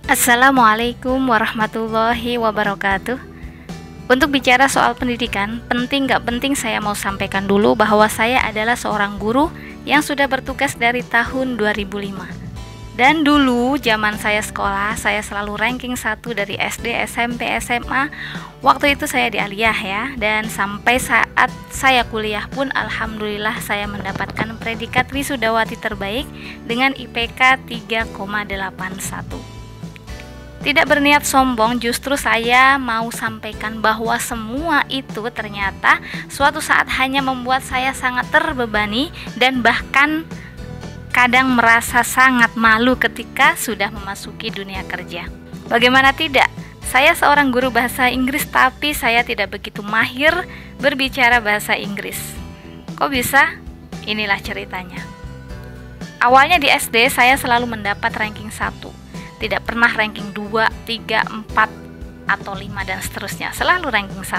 Assalamualaikum warahmatullahi wabarakatuh. Untuk bicara soal pendidikan, penting gak penting saya mau sampaikan dulu bahwa saya adalah seorang guru yang sudah bertugas dari tahun 2005. Dan dulu zaman saya sekolah, saya selalu ranking 1 dari SD, SMP, SMA. Waktu itu saya di aliyah ya. Dan sampai saat saya kuliah pun alhamdulillah saya mendapatkan predikat wisudawati terbaik dengan IPK 3,81. Tidak berniat sombong, justru saya mau sampaikan bahwa semua itu ternyata suatu saat hanya membuat saya sangat terbebani dan bahkan kadang merasa sangat malu ketika sudah memasuki dunia kerja. Bagaimana tidak? Saya seorang guru bahasa Inggris tapi saya tidak begitu mahir berbicara bahasa Inggris. Kok bisa? Inilah ceritanya. Awalnya di SD saya selalu mendapat ranking 1. Tidak pernah ranking 2, 3, 4, atau 5 dan seterusnya. Selalu ranking 1.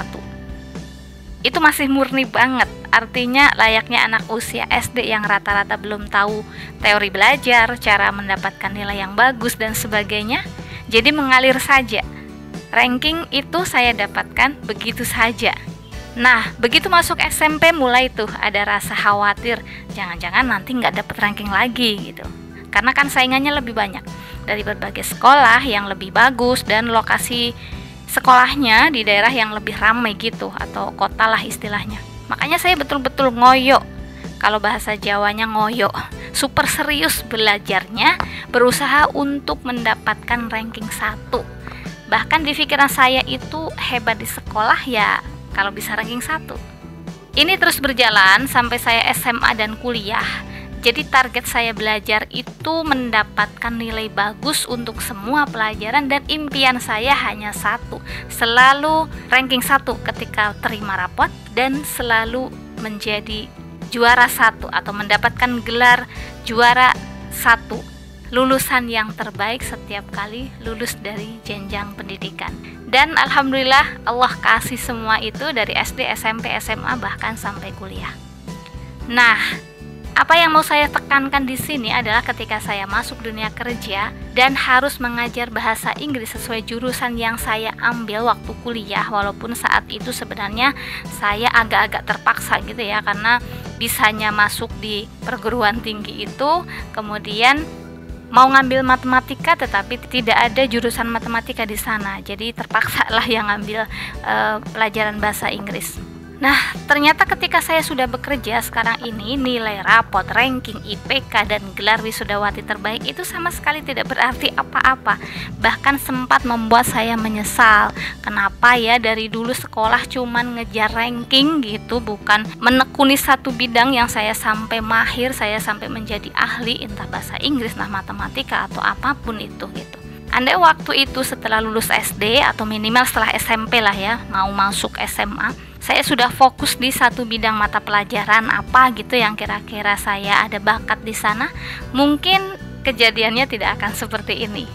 Itu masih murni banget. Artinya layaknya anak usia SD yang rata-rata belum tahu teori belajar, cara mendapatkan nilai yang bagus dan sebagainya. Jadi mengalir saja. Ranking itu saya dapatkan begitu saja. Nah, begitu masuk SMP mulai tuh ada rasa khawatir, jangan-jangan nanti nggak dapet ranking lagi gitu. Karena kan saingannya lebih banyak dari berbagai sekolah yang lebih bagus dan lokasi sekolahnya di daerah yang lebih ramai gitu, atau kota lah istilahnya. Makanya saya betul-betul ngoyo, kalau bahasa Jawanya ngoyo, super serius belajarnya, berusaha untuk mendapatkan ranking 1. Bahkan di pikiran saya itu hebat di sekolah ya kalau bisa ranking 1. Ini terus berjalan sampai saya SMA dan kuliah. Jadi target saya belajar itu mendapatkan nilai bagus untuk semua pelajaran dan impian saya hanya satu, selalu ranking 1 ketika terima rapot dan selalu menjadi juara 1 atau mendapatkan gelar juara 1, lulusan yang terbaik setiap kali lulus dari jenjang pendidikan. Dan alhamdulillah Allah kasih semua itu dari SD, SMP, SMA bahkan sampai kuliah. Nah, apa yang mau saya tekankan di sini adalah ketika saya masuk dunia kerja dan harus mengajar bahasa Inggris sesuai jurusan yang saya ambil waktu kuliah, walaupun saat itu sebenarnya saya agak-agak terpaksa gitu ya, karena bisanya masuk di perguruan tinggi itu, kemudian mau ngambil matematika tetapi tidak ada jurusan matematika di sana, jadi terpaksa lah yang ngambil pelajaran bahasa Inggris. Nah, ternyata ketika saya sudah bekerja sekarang ini, nilai rapot, ranking, IPK, dan gelar wisudawati terbaik itu sama sekali tidak berarti apa-apa. Bahkan sempat membuat saya menyesal. Kenapa ya dari dulu sekolah cuman ngejar ranking gitu, bukan menekuni satu bidang yang saya sampai mahir, saya sampai menjadi ahli, entah bahasa Inggris, entah matematika, atau apapun itu gitu. Andai waktu itu setelah lulus SD atau minimal setelah SMP lah ya, mau masuk SMA, saya sudah fokus di satu bidang mata pelajaran apa gitu yang kira-kira saya ada bakat di sana, mungkin kejadiannya tidak akan seperti ini.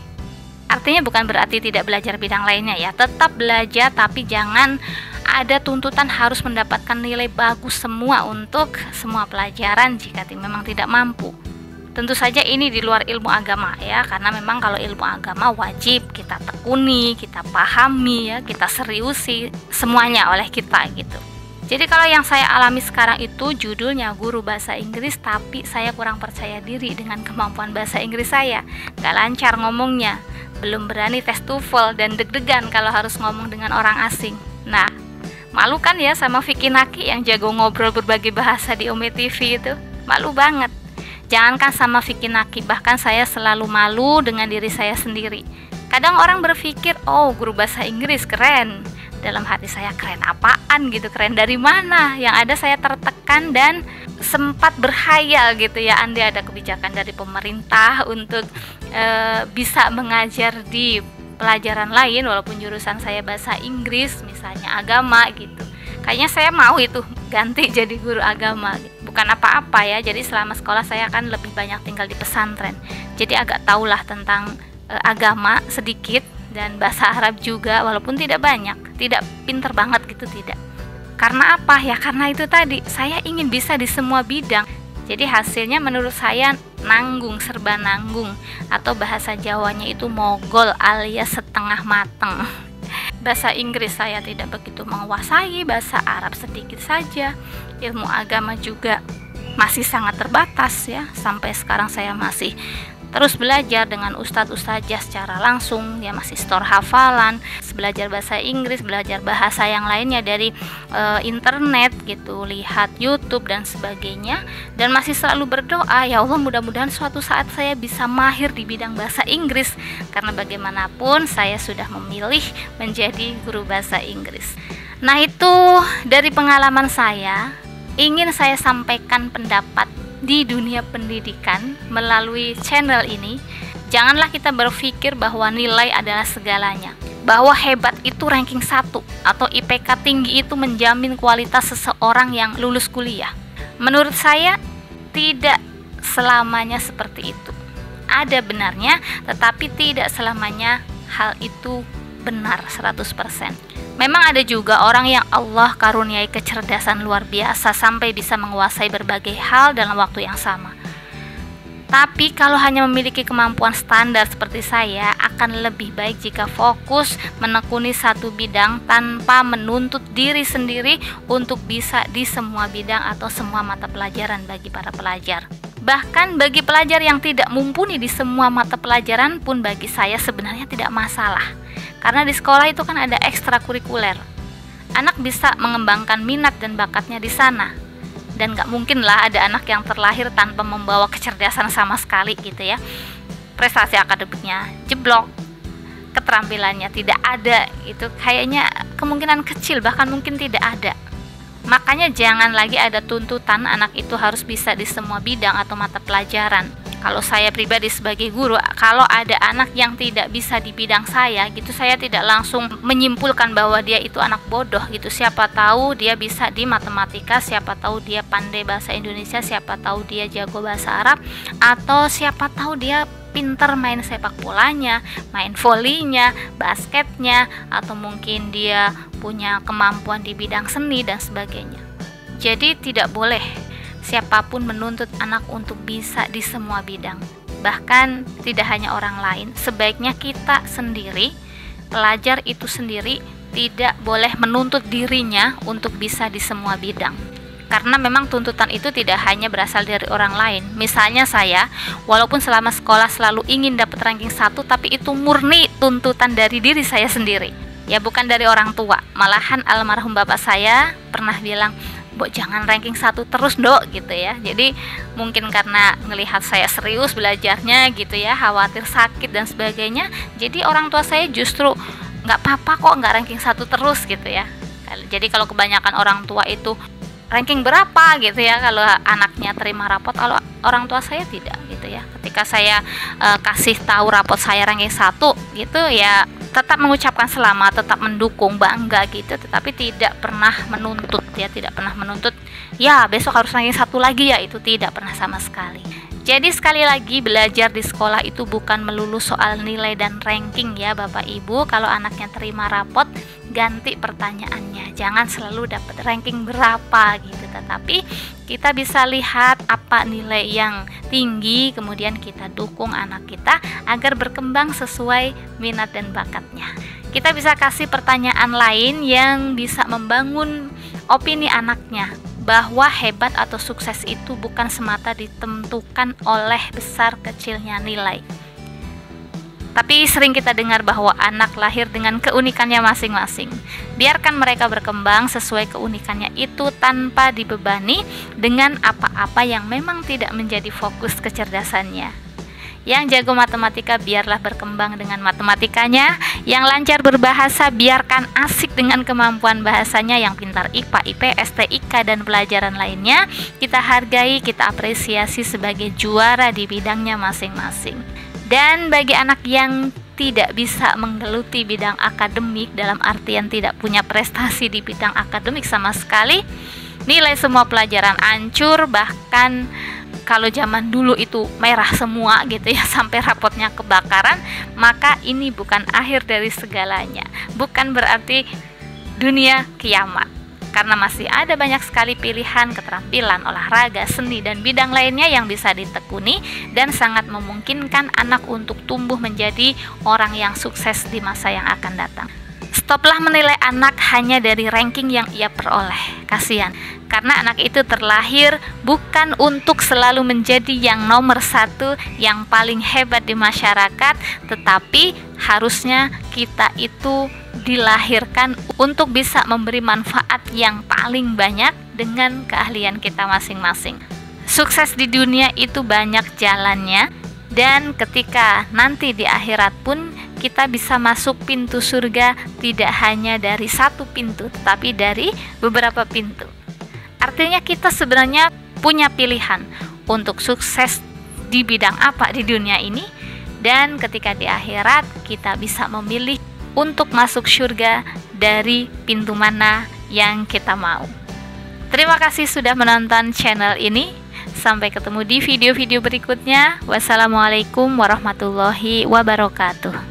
Artinya bukan berarti tidak belajar bidang lainnya ya, tetap belajar tapi jangan ada tuntutan harus mendapatkan nilai bagus semua untuk semua pelajaran jika memang tidak mampu. Tentu saja ini di luar ilmu agama ya, karena memang kalau ilmu agama wajib kita tekuni, kita pahami ya, kita seriusi semuanya oleh kita gitu. Jadi kalau yang saya alami sekarang itu judulnya guru bahasa Inggris, tapi saya kurang percaya diri dengan kemampuan bahasa Inggris saya. Gak lancar ngomongnya, belum berani tes TOEFL dan deg-degan kalau harus ngomong dengan orang asing. Nah, malu kan ya sama Vicky Naki yang jago ngobrol berbagai bahasa di Ome TV itu, malu banget. Jangankan sama Vicky Naki, bahkan saya selalu malu dengan diri saya sendiri. Kadang orang berpikir, oh guru bahasa Inggris keren. Dalam hati saya, keren apaan gitu, keren dari mana? Yang ada saya tertekan dan sempat berhayal gitu ya, andai ada kebijakan dari pemerintah untuk bisa mengajar di pelajaran lain walaupun jurusan saya bahasa Inggris, misalnya agama gitu. Kayaknya saya mau itu ganti jadi guru agama gitu. Bukan apa-apa ya, jadi selama sekolah saya kan lebih banyak tinggal di pesantren, jadi agak tahulah tentang agama sedikit dan bahasa Arab juga, walaupun tidak banyak, tidak pinter banget gitu, tidak. Karena apa ya? Karena itu tadi, saya ingin bisa di semua bidang. Jadi hasilnya menurut saya nanggung, serba nanggung, atau bahasa Jawanya itu mogol alias setengah mateng. Bahasa Inggris saya tidak begitu menguasai, bahasa Arab sedikit saja, ilmu agama juga masih sangat terbatas ya. Sampai sekarang saya masih terus belajar dengan ustadz-ustadzah secara langsung, ya masih store hafalan, belajar bahasa Inggris, belajar bahasa yang lainnya dari internet gitu, lihat YouTube dan sebagainya, dan masih selalu berdoa, ya Allah mudah-mudahan suatu saat saya bisa mahir di bidang bahasa Inggris, karena bagaimanapun saya sudah memilih menjadi guru bahasa Inggris. Nah, itu dari pengalaman saya, ingin saya sampaikan pendapat di dunia pendidikan melalui channel ini. Janganlah kita berpikir bahwa nilai adalah segalanya, bahwa hebat itu ranking 1 atau IPK tinggi itu menjamin kualitas seseorang yang lulus kuliah. Menurut saya tidak selamanya seperti itu. Ada benarnya, tetapi tidak selamanya hal itu benar 100%. Memang ada juga orang yang Allah karuniai kecerdasan luar biasa sampai bisa menguasai berbagai hal dalam waktu yang sama. Tapi kalau hanya memiliki kemampuan standar seperti saya, akan lebih baik jika fokus menekuni satu bidang tanpa menuntut diri sendiri untuk bisa di semua bidang atau semua mata pelajaran bagi para pelajar. Bahkan bagi pelajar yang tidak mumpuni di semua mata pelajaran pun bagi saya sebenarnya tidak masalah. Karena di sekolah itu kan ada ekstrakurikuler. Anak bisa mengembangkan minat dan bakatnya di sana. Dan gak mungkin lah ada anak yang terlahir tanpa membawa kecerdasan sama sekali gitu ya. Prestasi akademiknya jeblok, keterampilannya tidak ada, itu kayaknya kemungkinan kecil, bahkan mungkin tidak ada. Makanya jangan lagi ada tuntutan anak itu harus bisa di semua bidang atau mata pelajaran. Kalau saya pribadi sebagai guru, kalau ada anak yang tidak bisa di bidang saya gitu, saya tidak langsung menyimpulkan bahwa dia itu anak bodoh gitu. Siapa tahu dia bisa di matematika, siapa tahu dia pandai bahasa Indonesia, siapa tahu dia jago bahasa Arab, atau siapa tahu dia pintar main sepak bolanya, main volleynya, basketnya, atau mungkin dia punya kemampuan di bidang seni dan sebagainya. Jadi tidak boleh siapapun menuntut anak untuk bisa di semua bidang. Bahkan tidak hanya orang lain, sebaiknya kita sendiri, pelajar itu sendiri, tidak boleh menuntut dirinya untuk bisa di semua bidang. Karena memang tuntutan itu tidak hanya berasal dari orang lain. Misalnya saya, walaupun selama sekolah selalu ingin dapat ranking 1, tapi itu murni tuntutan dari diri saya sendiri. Ya bukan dari orang tua. Malahan almarhum bapak saya pernah bilang, "Mbok jangan ranking 1 terus dok," gitu ya. Jadi mungkin karena ngelihat saya serius belajarnya gitu ya, khawatir sakit dan sebagainya. Jadi orang tua saya justru nggak apa-apa kok nggak ranking 1 terus gitu ya. Jadi kalau kebanyakan orang tua itu ranking berapa gitu ya kalau anaknya terima rapot, kalau orang tua saya tidak gitu ya. Ketika saya kasih tahu rapot saya ranking 1 gitu ya, tetap mengucapkan selamat, tetap mendukung, bangga gitu, tetapi tidak pernah menuntut ya, tidak pernah menuntut ya besok harus ranking 1 lagi ya, itu tidak pernah sama sekali. Jadi sekali lagi, belajar di sekolah itu bukan melulu soal nilai dan ranking ya Bapak Ibu. Kalau anaknya terima rapot, ganti pertanyaannya, jangan selalu dapat ranking berapa gitu, tetapi kita bisa lihat apa nilai yang tinggi, kemudian kita dukung anak kita agar berkembang sesuai minat dan bakatnya. Kita bisa kasih pertanyaan lain yang bisa membangun opini anaknya, bahwa hebat atau sukses itu bukan semata ditentukan oleh besar kecilnya nilai. Tapi sering kita dengar bahwa anak lahir dengan keunikannya masing-masing. Biarkan mereka berkembang sesuai keunikannya itu tanpa dibebani dengan apa-apa yang memang tidak menjadi fokus kecerdasannya. Yang jago matematika biarlah berkembang dengan matematikanya, yang lancar berbahasa biarkan asik dengan kemampuan bahasanya, yang pintar IPA, IPS, TIK dan pelajaran lainnya kita hargai, kita apresiasi sebagai juara di bidangnya masing-masing. Dan bagi anak yang tidak bisa menggeluti bidang akademik, dalam artian tidak punya prestasi di bidang akademik sama sekali, nilai semua pelajaran hancur, bahkan kalau zaman dulu itu merah semua gitu ya, sampai rapotnya kebakaran, maka ini bukan akhir dari segalanya. Bukan berarti dunia kiamat. karena masih ada banyak sekali pilihan keterampilan, olahraga, seni, dan bidang lainnya yang bisa ditekuni dan sangat memungkinkan anak untuk tumbuh menjadi orang yang sukses di masa yang akan datang. Stoplah menilai anak hanya dari ranking yang ia peroleh. Kasihan, karena anak itu terlahir bukan untuk selalu menjadi yang nomor satu, yang paling hebat di masyarakat, tetapi harusnya kita itu dilahirkan untuk bisa memberi manfaat yang paling banyak dengan keahlian kita masing-masing. Sukses di dunia itu banyak jalannya, dan ketika nanti di akhirat pun kita bisa masuk pintu surga tidak hanya dari satu pintu, tetapi dari beberapa pintu. Artinya kita sebenarnya punya pilihan untuk sukses di bidang apa di dunia ini, dan ketika di akhirat kita bisa memilih untuk masuk surga dari pintu mana yang kita mau. Terima kasih sudah menonton channel ini. Sampai ketemu di video-video berikutnya. Wassalamualaikum warahmatullahi wabarakatuh.